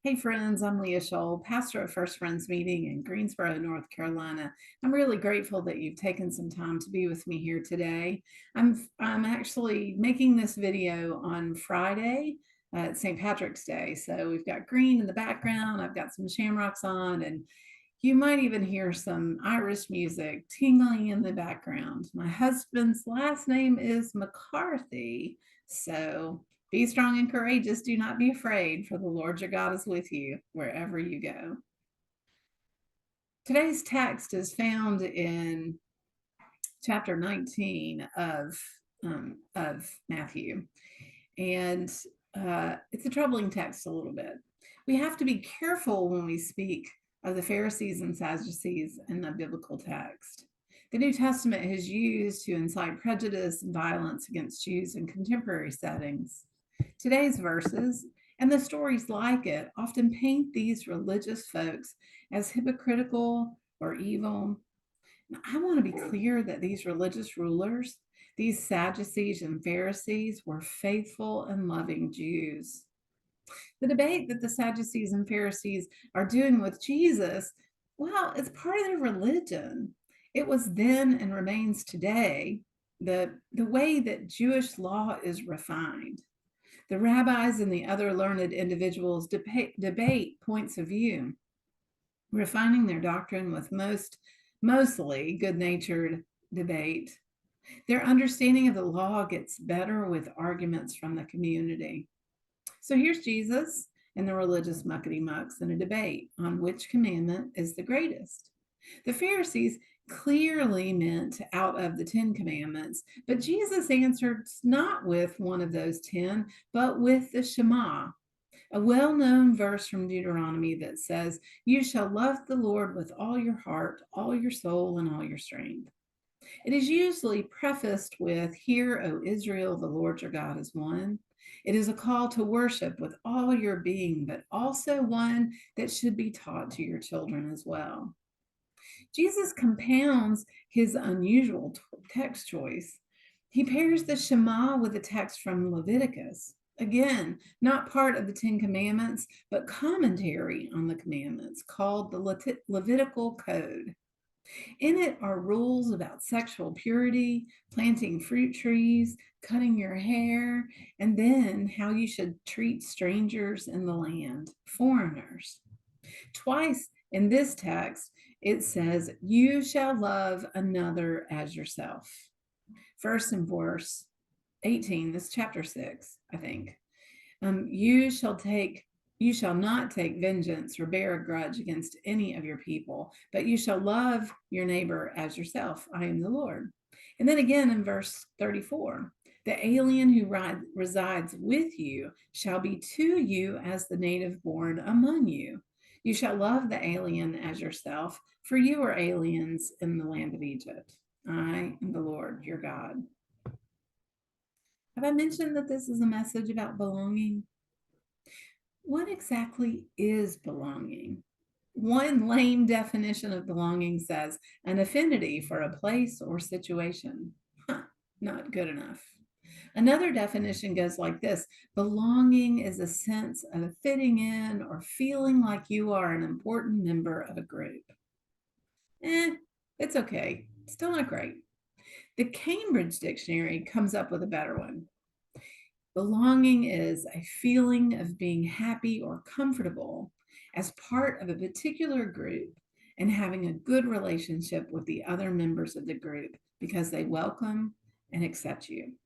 Hey friends, I'm Lia Scholl, pastor of First Friends Meeting in Greensboro, North Carolina. I'm really grateful that you've taken some time to be with me here today. I'm actually making this video on Friday, St. Patrick's Day. So we've got green in the background, I've got some shamrocks on, and you might even hear some Irish music tingling in the background. My husband's last name is McCarthy, so be strong and courageous. Do not be afraid, for the Lord your God is with you wherever you go. Today's text is found in chapter 19 of Matthew. And it's a troubling text a little bit. We have to be careful when we speak of the Pharisees and Sadducees in the biblical text. The New Testament is used to incite prejudice and violence against Jews in contemporary settings. Today's verses and the stories like it often paint these religious folks as hypocritical or evil. Now, I want to be clear that these religious rulers, these Sadducees and Pharisees, were faithful and loving Jews. The debate that the Sadducees and Pharisees are doing with Jesus, well, it's part of their religion. It was then and remains today the way that Jewish law is refined. The rabbis and the other learned individuals debate points of view, refining their doctrine with mostly good-natured debate. Their understanding of the law gets better with arguments from the community. So here's Jesus and the religious muckety mucks in a debate on which commandment is the greatest. The Pharisees clearly meant out of the 10 commandments, but Jesus answered not with one of those 10, but with the Shema, a well-known verse from Deuteronomy that says, "You shall love the Lord with all your heart, all your soul, and all your strength." It is usually prefaced with, "Hear, O Israel, the Lord your God is one." It is a call to worship with all your being, but also one that should be taught to your children as well. Jesus compounds his unusual text choice. He pairs the Shema with a text from Leviticus. Again, not part of the 10 Commandments, but commentary on the commandments called the Levitical Code. In it are rules about sexual purity, planting fruit trees, cutting your hair, and then how you should treat strangers in the land, foreigners. Twice in this text, it says, "You shall love another as yourself." First in verse 18, this chapter 6, I think. You shall not take vengeance or bear a grudge against any of your people, but you shall love your neighbor as yourself. I am the Lord. And then again in verse 34, the alien who resides with you shall be to you as the native born among you. You shall love the alien as yourself, for you are aliens in the land of Egypt. I am the Lord, your God. Have I mentioned that this is a message about belonging? What exactly is belonging? One lame definition of belonging says an affinity for a place or situation. Not good enough. Another definition goes like this: belonging is a sense of fitting in or feeling like you are an important member of a group. It's okay. Still not great. The Cambridge Dictionary comes up with a better one. Belonging is a feeling of being happy or comfortable as part of a particular group and having a good relationship with the other members of the group because they welcome and accept you.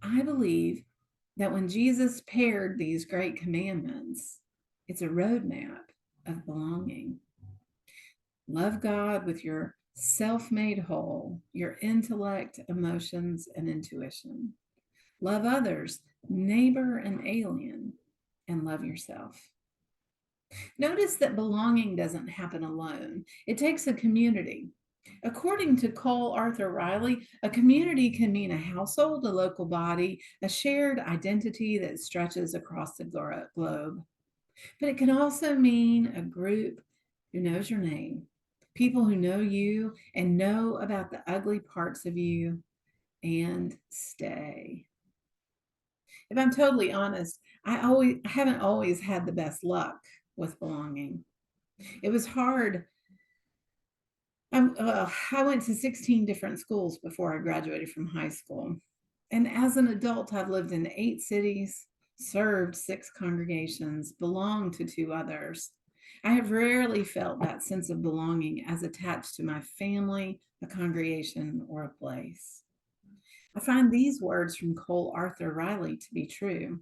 I believe that when Jesus paired these great commandments, it's a roadmap of belonging. Love God with your self-made whole, your intellect, emotions, and intuition. Love others, neighbor and alien, and love yourself. Notice that belonging doesn't happen alone. It takes a community. According to Cole Arthur Riley, a community can mean a household, a local body, a shared identity that stretches across the globe. But it can also mean a group who knows your name, people who know you and know about the ugly parts of you and stay. If I'm totally honest, I haven't always had the best luck with belonging. It was hard. I went to 16 different schools before I graduated from high school. And as an adult, I've lived in 8 cities, served 6 congregations, belonged to 2 others. I have rarely felt that sense of belonging as attached to my family, a congregation, or a place. I find these words from Cole Arthur Riley to be true.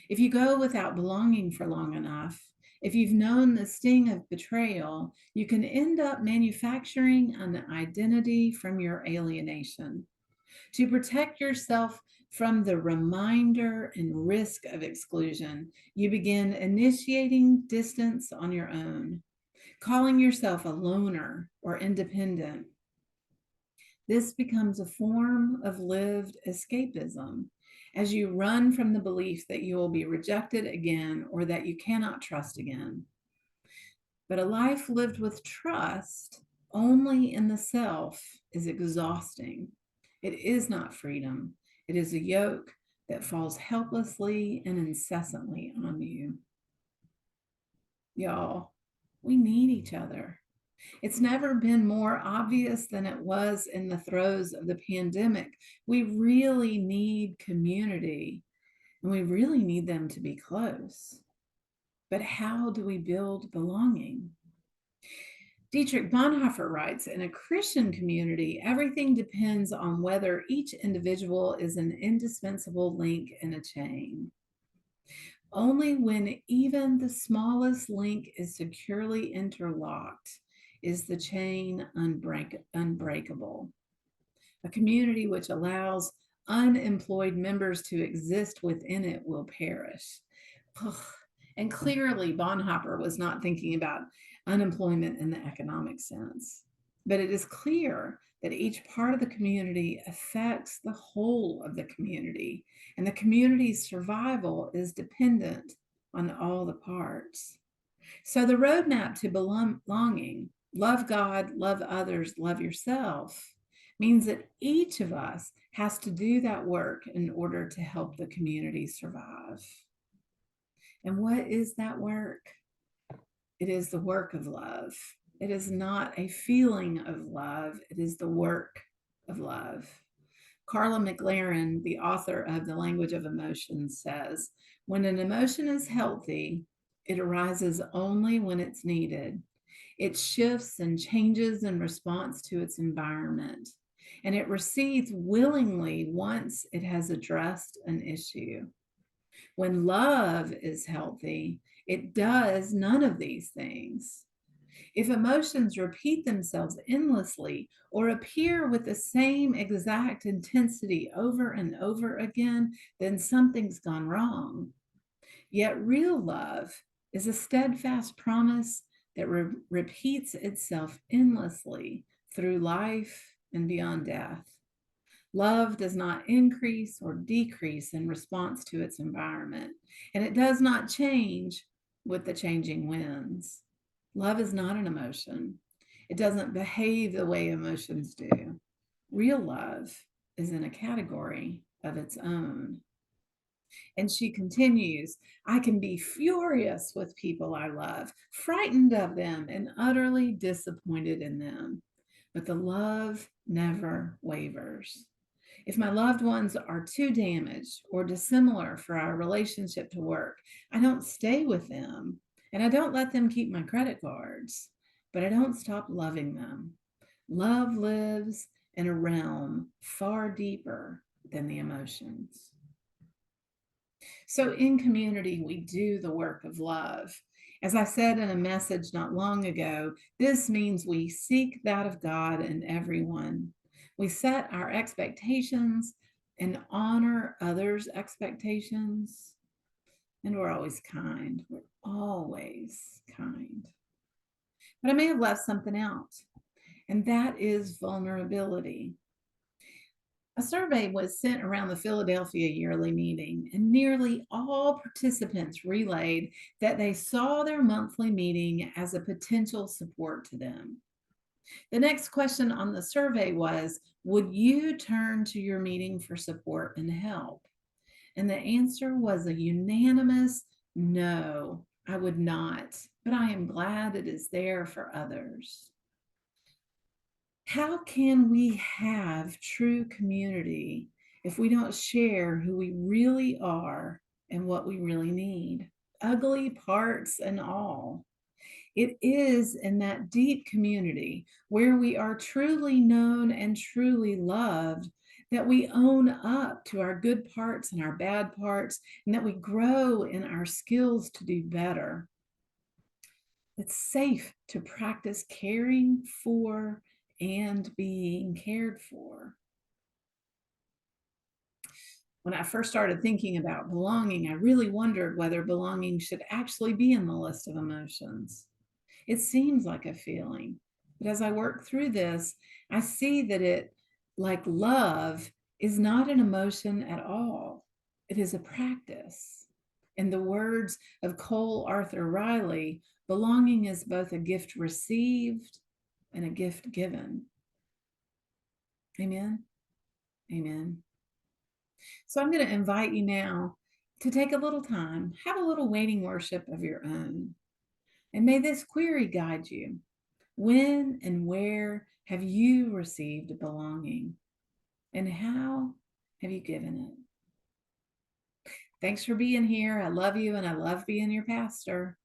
If you go without belonging for long enough, if you've known the sting of betrayal, you can end up manufacturing an identity from your alienation. To protect yourself from the reminder and risk of exclusion, you begin initiating distance on your own, calling yourself a loner or independent. This becomes a form of lived escapism as you run from the belief that you will be rejected again or that you cannot trust again. But a life lived with trust only in the self is exhausting. It is not freedom, it is a yoke that falls helplessly and incessantly on you. Y'all, we need each other. It's never been more obvious than it was in the throes of the pandemic. We really need community and we really need them to be close. But how do we build belonging? Dietrich Bonhoeffer writes, in a Christian community, everything depends on whether each individual is an indispensable link in a chain. Only when even the smallest link is securely interlocked is the chain unbreakable. A community which allows unemployed members to exist within it will perish. And clearly, Bonhoeffer was not thinking about unemployment in the economic sense. But it is clear that each part of the community affects the whole of the community, and the community's survival is dependent on all the parts. So, the roadmap to belonging, love God, love others, love yourself, means that each of us has to do that work in order to help the community survive. And what is that work? It is the work of love. It is not a feeling of love, it is the work of love. Carla McLaren, the author of The Language of Emotions, says, when an emotion is healthy, it arises only when it's needed. It shifts and changes in response to its environment, and it recedes willingly once it has addressed an issue. When love is healthy, it does none of these things. If emotions repeat themselves endlessly or appear with the same exact intensity over and over again, then something's gone wrong. Yet real love is a steadfast promise that repeats itself endlessly through life and beyond death. Love does not increase or decrease in response to its environment, and it does not change with the changing winds. Love is not an emotion. It doesn't behave the way emotions do. Real love is in a category of its own. And she continues, I can be furious with people I love, frightened of them, and utterly disappointed in them. But the love never wavers. If my loved ones are too damaged or dissimilar for our relationship to work, I don't stay with them and I don't let them keep my credit cards, but I don't stop loving them. Love lives in a realm far deeper than the emotions. So in community, we do the work of love. As I said in a message not long ago, this means we seek that of God in everyone. We set our expectations and honor others' expectations. And we're always kind. We're always kind. But I may have left something out, and that is vulnerability. A survey was sent around the Philadelphia yearly meeting, and nearly all participants relayed that they saw their monthly meeting as a potential support to them. The next question on the survey was, would you turn to your meeting for support and help? And the answer was a unanimous no, I would not, but I am glad it is there for others. How can we have true community if we don't share who we really are and what we really need? Ugly parts and all. It is in that deep community where we are truly known and truly loved that we own up to our good parts and our bad parts, and that we grow in our skills to do better. It's safe to practice caring for and being cared for. When I first started thinking about belonging, I really wondered whether belonging should actually be in the list of emotions. It seems like a feeling, but as I work through this, I see that it, like love, is not an emotion at all. It is a practice. In the words of Cole Arthur Riley, belonging is both a gift received and a gift given. Amen. Amen. So I'm going to invite you now to take a little time, have a little waiting worship of your own. And may this query guide you. When and where have you received belonging? And how have you given it? Thanks for being here. I love you and I love being your pastor.